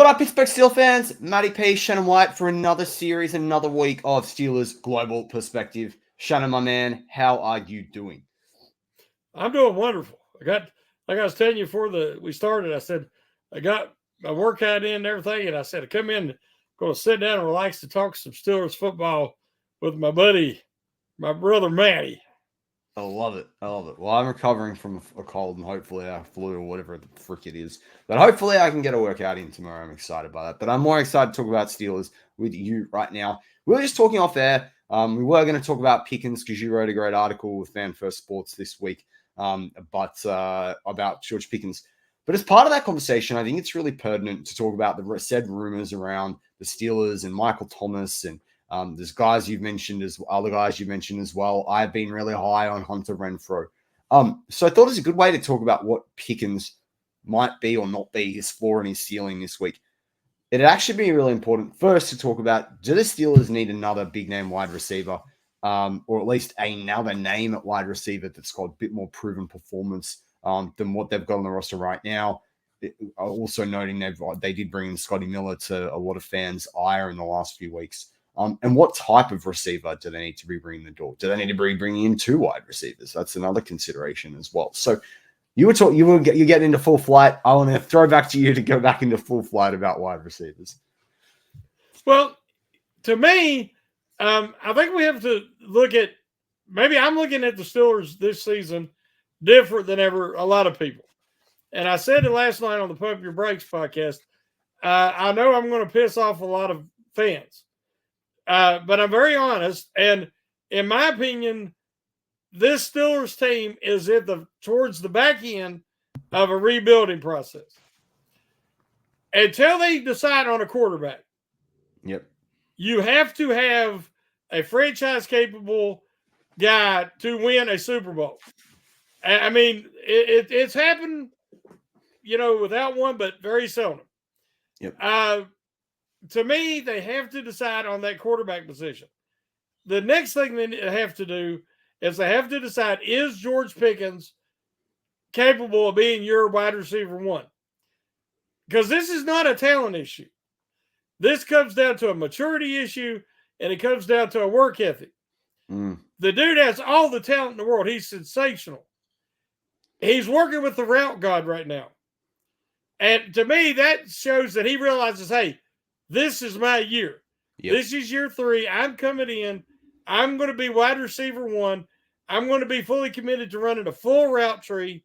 What up, Pittsburgh Steel fans? Matty P, Shannon White for another series, another week of Steelers Global Perspective. Shannon, my man, how are you doing? I'm doing wonderful. Like I was telling you before we started, I said, I got my workout in and everything, and I said, I come in, going to sit down and relax to talk some Steelers football with my buddy, my brother Matty. I love it. Well, I'm recovering from a cold and hopefully a flu or whatever the frick it is. But hopefully I can get a workout in tomorrow. I'm excited by that. But I'm more excited to talk about Steelers with you right now. We were just talking off air. We were going to talk about Pickens because you wrote a great article with Fan First Sports this week about George Pickens. But as part of that conversation, I think it's really pertinent to talk about the said rumors around the Steelers and Michael Thomas and there's guys you've mentioned other guys you mentioned as well. I've been really high on Hunter Renfrow. So I thought it was a good way to talk about what Pickens might be or not be, his floor and his ceiling this week. It'd actually be really important first to talk about, do the Steelers need another big name wide receiver, or at least another name at wide receiver that's got a bit more proven performance than what they've got on the roster right now. Also noting they did bring in Scotty Miller to a lot of fans' ire in the last few weeks. And what type of receiver do they need to be bringing the door? Do they need to be bringing in two wide receivers? That's another consideration as well. So you're getting into full flight. I want to throw back to you to go back into full flight about wide receivers. Well, to me, I think we have to look at, maybe I'm looking at the Steelers this season different than ever a lot of people. And I said it last night on the Pump Your Brakes podcast. I know I'm going to piss off a lot of fans. But I'm very honest, and in my opinion, this Steelers team is towards the back end of a rebuilding process. Until they decide on a quarterback, you have to have a franchise-capable guy to win a Super Bowl. I mean, it's happened, without one, but very seldom. To me, they have to decide on that quarterback position. The next thing they have to do is they have to decide, is George Pickens capable of being your wide receiver one? Because this is not a talent issue. This comes down to a maturity issue, and it comes down to a work ethic. The dude has all the talent in the world. He's sensational. He's working with the route god right now. And to me, that shows that he realizes, hey, this is my year. This is year 3. I'm coming in. I'm going to be wide receiver one. I'm going to be fully committed to running a full route tree,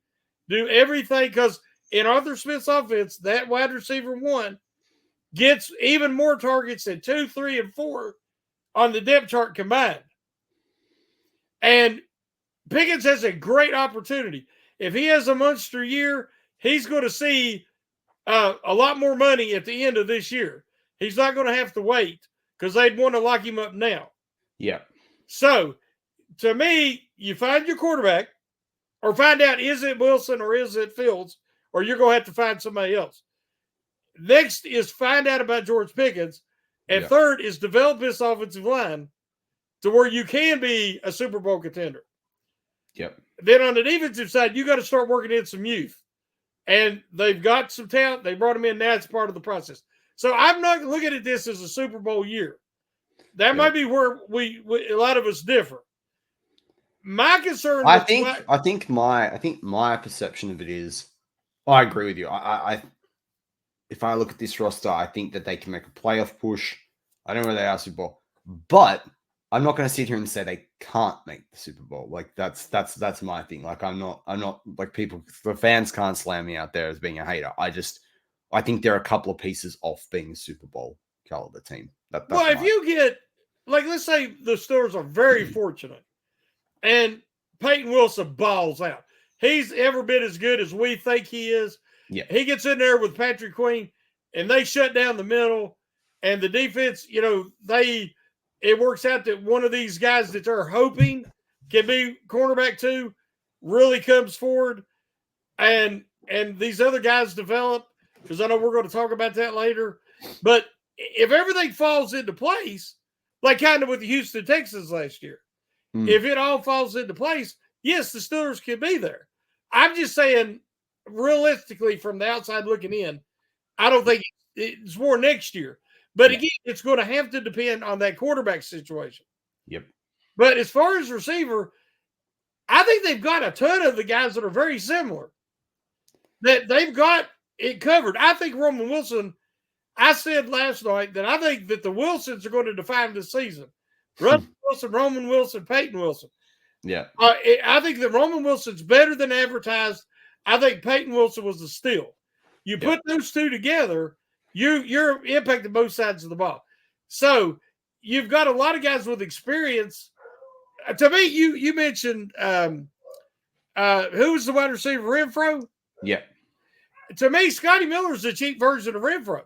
do everything, because in Arthur Smith's offense, that wide receiver one gets even more targets than 2, 3, and 4 on the depth chart combined. And Pickens has a great opportunity. If he has a monster year, he's going to see a lot more money at the end of this year. He's not going to have to wait because they'd want to lock him up now. So, to me, you find your quarterback or find out, is it Wilson or is it Fields, or you're going to have to find somebody else. Next is find out about George Pickens. And third is develop this offensive line to where you can be a Super Bowl contender. Then on the defensive side, you got to start working in some youth. And they've got some talent. They brought him in. Now it's part of the process. So I'm not looking at this as a Super Bowl year. That might be where we a lot of us differ. My concern, I think my perception of it is, I agree with you. If I look at this roster, I think that they can make a playoff push. I don't know whether they are Super Bowl, but I'm not going to sit here and say they can't make the Super Bowl. Like that's my thing. Like I'm not like the fans can't slam me out there as being a hater. I think there are a couple of pieces off being a Super Bowl caliber team. If you get, let's say the Steelers are very fortunate and Peyton Wilson balls out. He's every bit as good as we think he is. He gets in there with Patrick Queen and they shut down the middle, and the defense, it works out that one of these guys that they're hoping can be cornerback 2 really comes forward, and these other guys develop, because I know we're going to talk about that later. But if everything falls into place, like kind of with the Houston Texans last year, if it all falls into place, yes, the Steelers can be there. I'm just saying, realistically, from the outside looking in, I don't think it's more next year. But Yeah. again, it's going to have to depend on that quarterback situation. Yep. But as far as receiver, I think they've got a ton of the guys that are very similar. That they've got it covered. I think Roman Wilson, I said last night that I think that the Wilsons are going to define this season. Russell Wilson, Roman Wilson, Peyton Wilson. Yeah. I think that Roman Wilson's better than advertised. I think Peyton Wilson was the steal. You put those two together, you're impacting both sides of the ball. So you've got a lot of guys with experience. To me, you mentioned who was the wide receiver, Renfro? Yeah. To me, Scotty Miller is the cheap version of Renfro.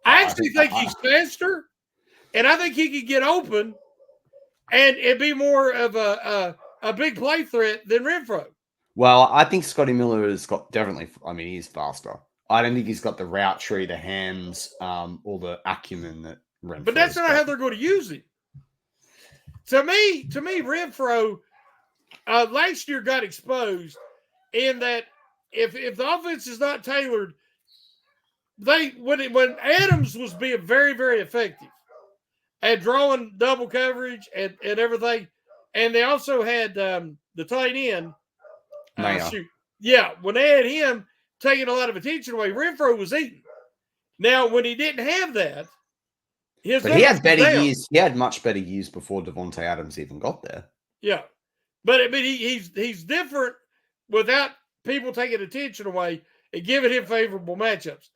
I actually think he's faster, and I think he could get open and be more of a big play threat than Renfro. Well, I think Scotty Miller has got definitely. I mean, he's faster. I don't think he's got the route tree, the hands, or the acumen that Renfro. But that's not how they're going to use him. To me, Renfro last year got exposed in that if the offense is not tailored, when Adams was being very, very effective at drawing double coverage and everything, and they also had the tight end. When they had him taking a lot of attention away, Renfro was eating. Now, when he didn't have that, he had better years. He had much better years before Devontae Adams even got there. Yeah, but I mean, he's different without people taking attention away and giving him favorable matchups.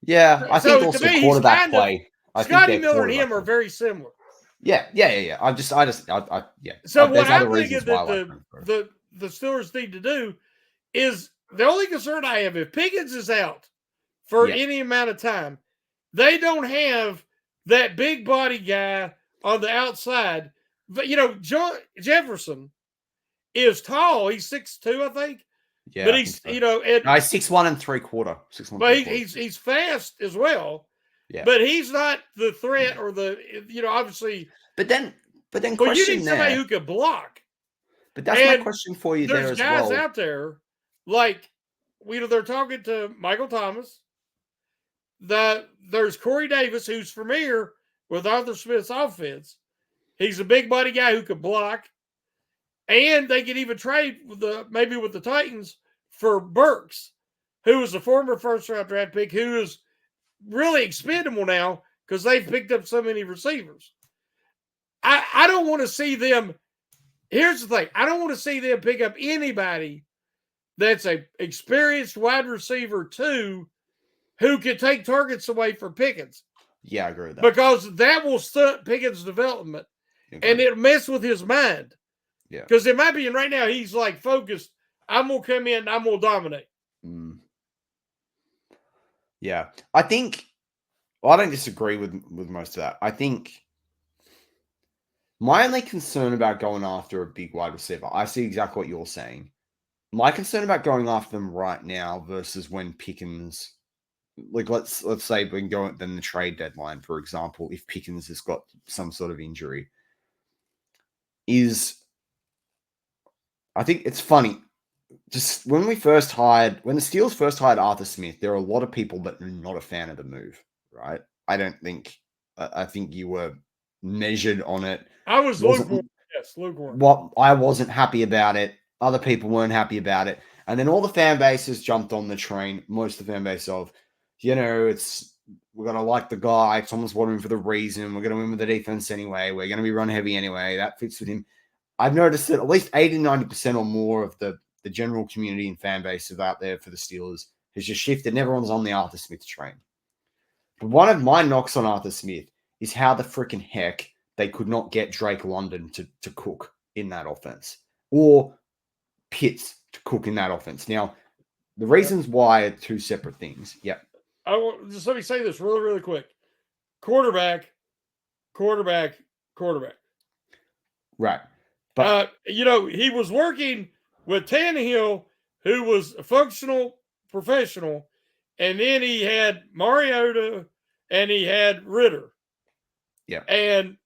Yeah, I think also quarterback play. Scotty Miller and him are very similar. Yeah. I just. So what I'm thinking that the Steelers need to do is the only concern I have, if Pickens is out for any amount of time, they don't have that big body guy on the outside. But, Jefferson is tall. He's 6'2", I think. Yeah. But he's, so. He's 6'1 3/4. 6'1. But he's fast as well. Yeah. But he's not the threat or obviously. But then you need somebody who can block. But that's my question for you there as well. There's guys out there like, they're talking to Michael Thomas. There's Corey Davis, who's familiar with Arthur Smith's offense. He's a big body guy who can block. And they could even trade with the Titans for Burks, who was a former first-round draft pick, who is really expendable now because they've picked up so many receivers. I don't want to see them. Here's the thing. I don't want to see them pick up anybody that's a experienced wide receiver too, who can take targets away from Pickens. Yeah, I agree with that. Because that will stunt Pickens' development, and it'll mess with his mind. Yeah. Because in my opinion, right now, he's like focused. I'm going to come in, I'm going to dominate. Yeah. I don't disagree with most of that. I think my only concern about going after a big wide receiver, I see exactly what you're saying. My concern about going after them right now versus when Pickens, like let's say we can go at the trade deadline, for example, if Pickens has got some sort of injury, is I think it's funny. Just when the Steelers first hired Arthur Smith, there are a lot of people that are not a fan of the move, right? I think you were measured on it. I was lukewarm. Yes, lukewarm. I wasn't happy about it. Other people weren't happy about it. And then all the fan bases jumped on the train. Most of the fan base of, we're going to like the guy. Someone's wanting him for the reason. We're going to win with the defense anyway. We're going to be run heavy anyway. That fits with him. I've noticed that at least 80-90% or more of the general community and fan base out there for the Steelers has just shifted, and everyone's on the Arthur Smith train. But one of my knocks on Arthur Smith is how the freaking heck they could not get Drake London to cook in that offense, or Pitts to cook in that offense. Now, the reasons why are two separate things. Yeah. Just let me say this really, really quick. Quarterback. Right. But he was working with Tannehill, who was a functional professional, and then he had Mariota and he had Ritter. Yeah. And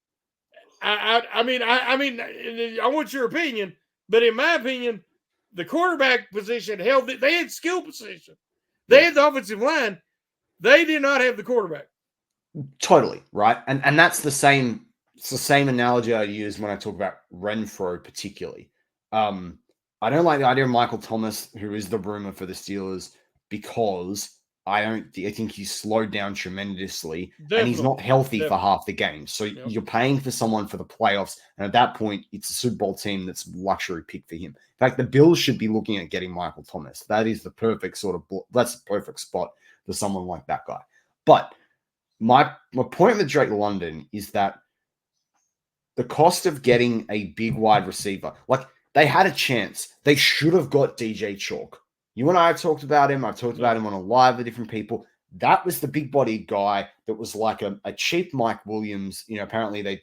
I mean, I want your opinion, but in my opinion, the quarterback position they had skill position. They had the offensive line. They did not have the quarterback. Totally, right? And that's the same. It's the same analogy I use when I talk about Renfro, particularly. I don't like the idea of Michael Thomas, who is the rumor for the Steelers, because I think he's slowed down tremendously, and he's not healthy for half the game. So you're paying for someone for the playoffs, and at that point, it's a Super Bowl team that's luxury pick for him. In fact, the Bills should be looking at getting Michael Thomas. That is the perfect that's the perfect spot for someone like that guy. But my point with Drake London is that the cost of getting a big wide receiver, like they had a chance. They should have got DJ Chalk. You and I have talked about him. I've talked about him on a live with different people. That was the big bodied guy that was like a cheap Mike Williams. You know, apparently they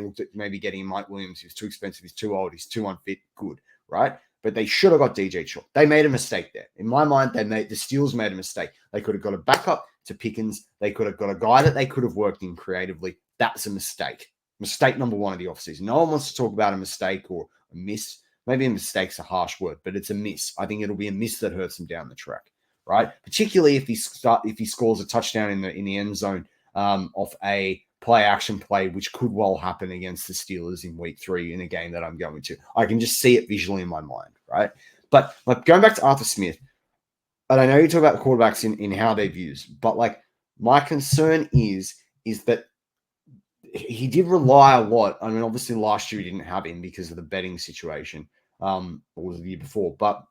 looked at maybe getting Mike Williams. He was too expensive. He's too old. He's too unfit. Good, right? But they should have got DJ Chalk. They made a mistake there. In my mind, the Steelers made a mistake. They could have got a backup to Pickens. They could have got a guy that they could have worked in creatively. That's a mistake. Mistake number one of the offseason. No one wants to talk about a mistake or a miss. Maybe a mistake's a harsh word, but it's a miss. I think it'll be a miss that hurts him down the track, right? Particularly if he scores a touchdown in the end zone off a play action play, which could well happen against the Steelers in week 3 in a game that I'm going to. I can just see it visually in my mind, right? But like going back to Arthur Smith, and I know you talk about the quarterbacks in how they've used, but like my concern is that he did rely a lot. I mean, obviously last year he didn't have him because of the betting situation, or was it the year before? But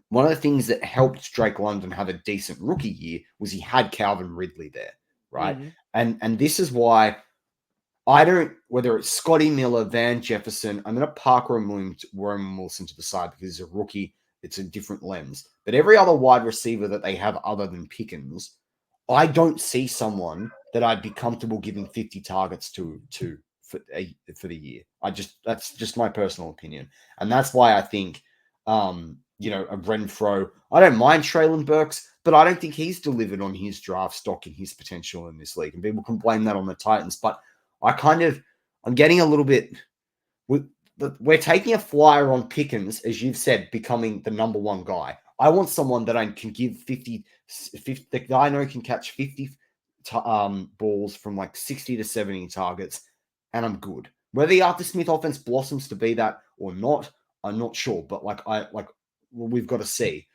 one of the things that helped Drake London have a decent rookie year was he had Calvin Ridley there, right? Mm-hmm. And this is why I don't, whether it's Scotty Miller, Van Jefferson, I'm going to park Roman Wilson to the side because he's a rookie. It's a different lens. But every other wide receiver that they have other than Pickens, I don't see someone that I'd be comfortable giving 50 targets to for the year. That's just my personal opinion. And that's why I think, a Renfro, I don't mind Treylon Burks, but I don't think he's delivered on his draft stock and his potential in this league. And people can blame that on the Titans. But I'm getting a little bit, we're taking a flyer on Pickens, as you've said, becoming the number one guy. I want someone that I can give 50 the guy I know can catch 50 balls from like 60 to 70 targets, and I'm good. Whether the Arthur Smith offense blossoms to be that or not, I'm not sure. But we've got to see.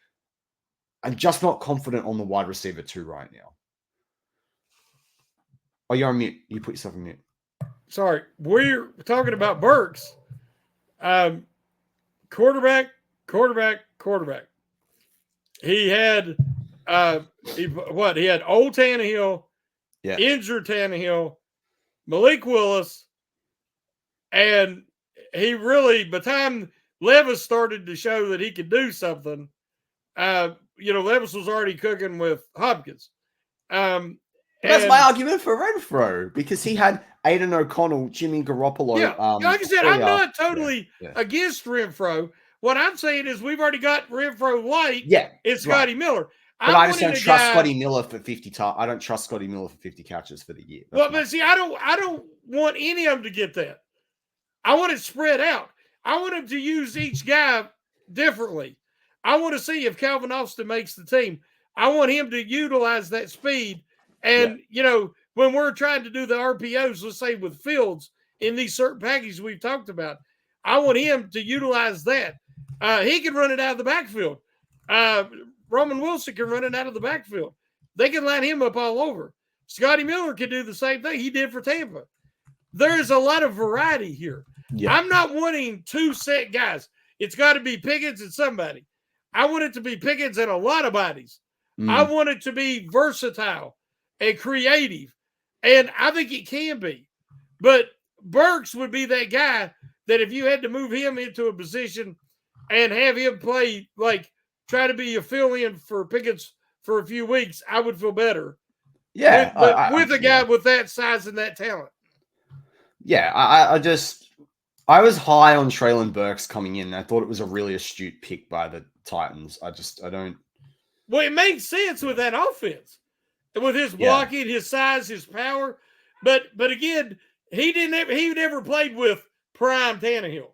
I'm just not confident on the wide receiver 2 right now. Oh, you're on mute. You put yourself on mute. Sorry, we're talking about Burks. Quarterback. He had he had old Tannehill, injured Tannehill, Malik Willis, and he really, by the time Levis started to show that he could do something, Levis was already cooking with Hopkins. That's my argument for Renfro, because he had Aiden O'Connell, Jimmy Garoppolo. Yeah, like I said, I'm not totally against Renfro. What I'm saying is we've already got Renfro light. Yeah, it's Scotty Miller. But I just don't trust Scotty Miller for 50. I don't trust Scotty Miller for 50 catches for the year. But see, I don't want any of them to get that. I want it spread out. I want him to use each guy differently. I want to see if Calvin Austin makes the team. I want him to utilize that speed. And, when we're trying to do the RPOs, let's say with Fields in these certain packages we've talked about, I want him to utilize that. He can run it out of the backfield. Roman Wilson can run it out of the backfield. They can line him up all over. Scotty Miller can do the same thing he did for Tampa. There's a lot of variety here. Yeah. I'm not wanting 2 set guys. It's got to be Pickens and somebody. I want it to be Pickens and a lot of bodies. I want it to be versatile and creative. And I think it can be. But Burks would be that guy that if you had to move him into a position and have him play, try to be a fill-in for Pickens for a few weeks, I would feel better. Yeah. With a guy with that size and that talent. Yeah, I was high on Treylon Burks coming in. I thought it was a really astute pick by the Titans. I don't. Well, it makes sense with that offense, with his blocking, his size, his power. But again, he never played with prime Tannehill.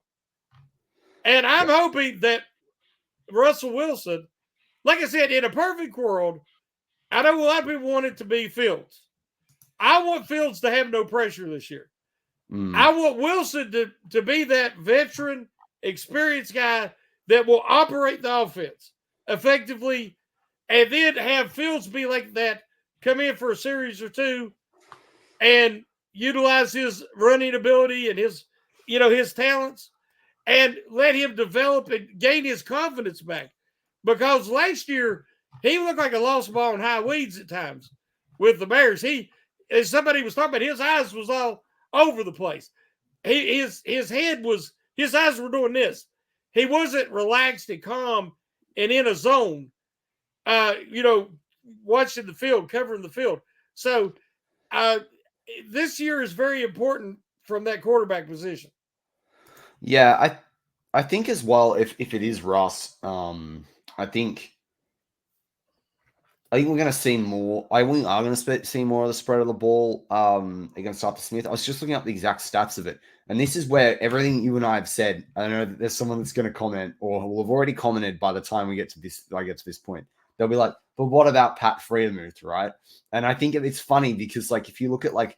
And I'm hoping that Russell Wilson, like I said, in a perfect world, I know a lot of people want it to be Fields. I want Fields to have no pressure this year. I want Wilson to be that veteran, experienced guy that will operate the offense effectively, and then have Fields be like that, come in for a series or two and utilize his running ability and his talents, and let him develop and gain his confidence back. Because last year he looked like a lost ball in high weeds at times with the Bears. As somebody was talking about, his eyes was all over the place. His eyes were doing this. He wasn't relaxed and calm and in a zone, watching the field, covering the field. So this year is very important from that quarterback position. Yeah, I think as well, if it is Russ, I think we're going to see more. I think we are going to see more of the spread of the ball against Arthur Smith. I was just looking up the exact stats of it. And this is where everything you and I have said, I know that there's someone that's going to comment or will have already commented by the time I get to this point. They'll be like, but what about Pat Freiermuth, right? And I think it's funny because, like, if you look at, like,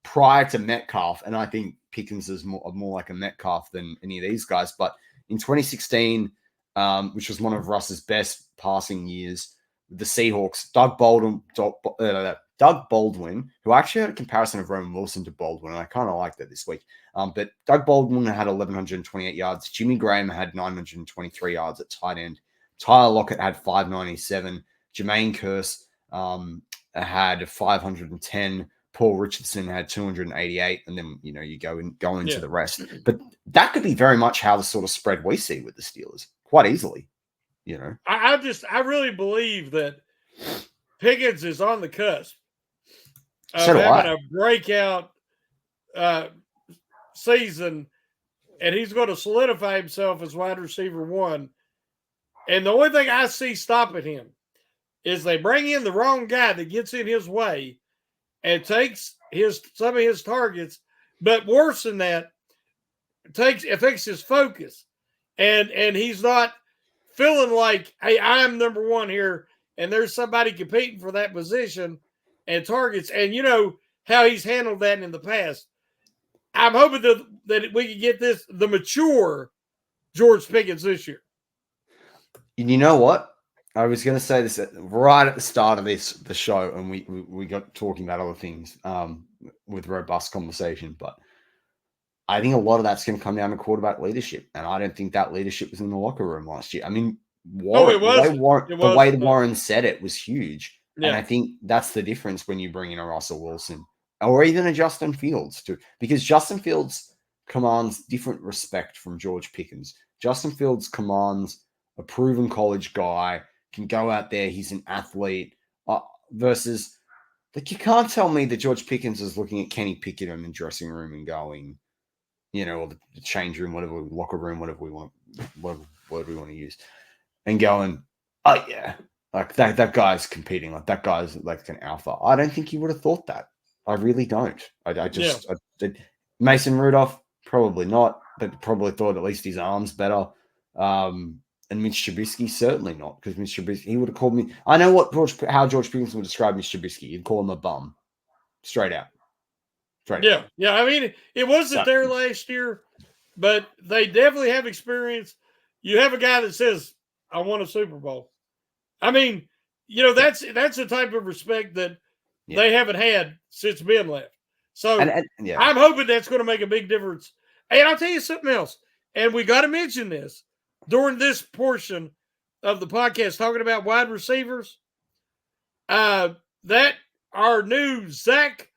prior to Metcalf, and I think Pickens is more like a Metcalf than any of these guys, but in 2016, which was one of Russ's best passing years, the Seahawks, Doug Baldwin, who actually had a comparison of Roman Wilson to Baldwin, and I kind of like that this week. But Doug Baldwin had 1,128 yards. Jimmy Graham had 923 yards at tight end. Tyler Lockett had 597. Jermaine Kearse had 510. Paul Richardson had 288. And then, you go into the rest. But that could be very much how the sort of spread we see with the Steelers, quite easily. I really believe that Pickens is on the cusp of having a breakout season, and he's going to solidify himself as wide receiver one. And the only thing I see stopping him is they bring in the wrong guy that gets in his way and takes some of his targets, but worse than that, affects his focus, and he's not feeling like, hey, I'm number one here, and there's somebody competing for that position and targets. And you know how he's handled that in the past. I'm hoping that we can get the mature George Pickens this year. You know what? I was going to say this right at the start of the show, and we got talking about other things with robust conversation, but I think a lot of that's going to come down to quarterback leadership, and I don't think that leadership was in the locker room last year. I mean, the way Warren said it was huge, and I think that's the difference when you bring in a Russell Wilson or even a Justin Fields too, because Justin Fields commands different respect from George Pickens. Justin Fields commands a proven college guy, can go out there, he's an athlete, versus, like, you can't tell me that George Pickens is looking at Kenny Pickett in the dressing room and going, or the change room, whatever, locker room, whatever we want to use, and going, oh yeah, like that guy's competing, like that guy's like an alpha. I don't think he would have thought that. I really don't. I Mason Rudolph, probably not, but probably thought at least his arm's better. And Mitch Trubisky, certainly not, because Mitch Trubisky, he would have called me. I know how George Pickens would describe Mitch Trubisky. He'd call him a bum, straight out. Yeah. I mean, it wasn't there last year, but they definitely have experience. You have a guy that says, "I won a Super Bowl." I mean, that's the type of respect that they haven't had since Ben left. So I'm hoping that's going to make a big difference. And I'll tell you something else, and we got to mention this during this portion of the podcast, talking about wide receivers, that our new Zach,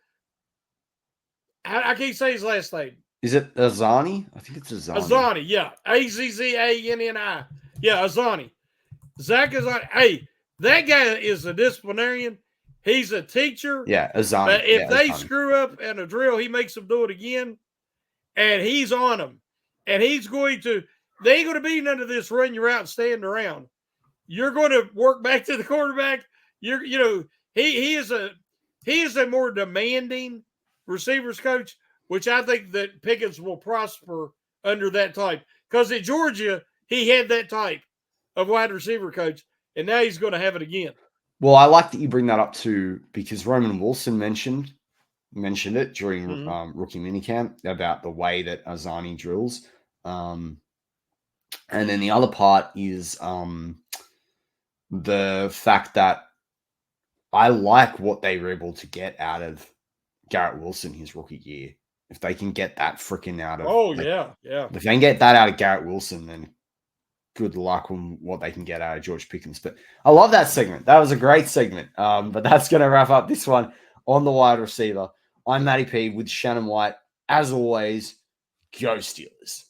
I can't say his last name. Is it Azzanni? I think it's Azzanni. Azzanni, yeah. Azzanni. Yeah, Azzanni. Zach Azzanni. Hey, that guy is a disciplinarian. He's a teacher. Yeah, Azzanni. But if they screw up in a drill, he makes them do it again. And he's on them. And he's going to, they ain't going to be none of this run you out, stand around. You're going to work back to the quarterback. He is a more demanding receivers coach, which I think that Pickens will prosper under that type. Because at Georgia, he had that type of wide receiver coach, and now he's going to have it again. Well, I like that you bring that up too, because Roman Wilson mentioned it during rookie minicamp about the way that Azani drills. And then the other part is the fact that I like what they were able to get out of Garrett Wilson his rookie year. If they can get that freaking out of yeah. If they can get that out of Garrett Wilson, then good luck on what they can get out of George Pickens. But I love that segment. That was a great segment. But that's going to wrap up this one on the wide receiver. I'm Matty P with Shannon White. As always, go Steelers.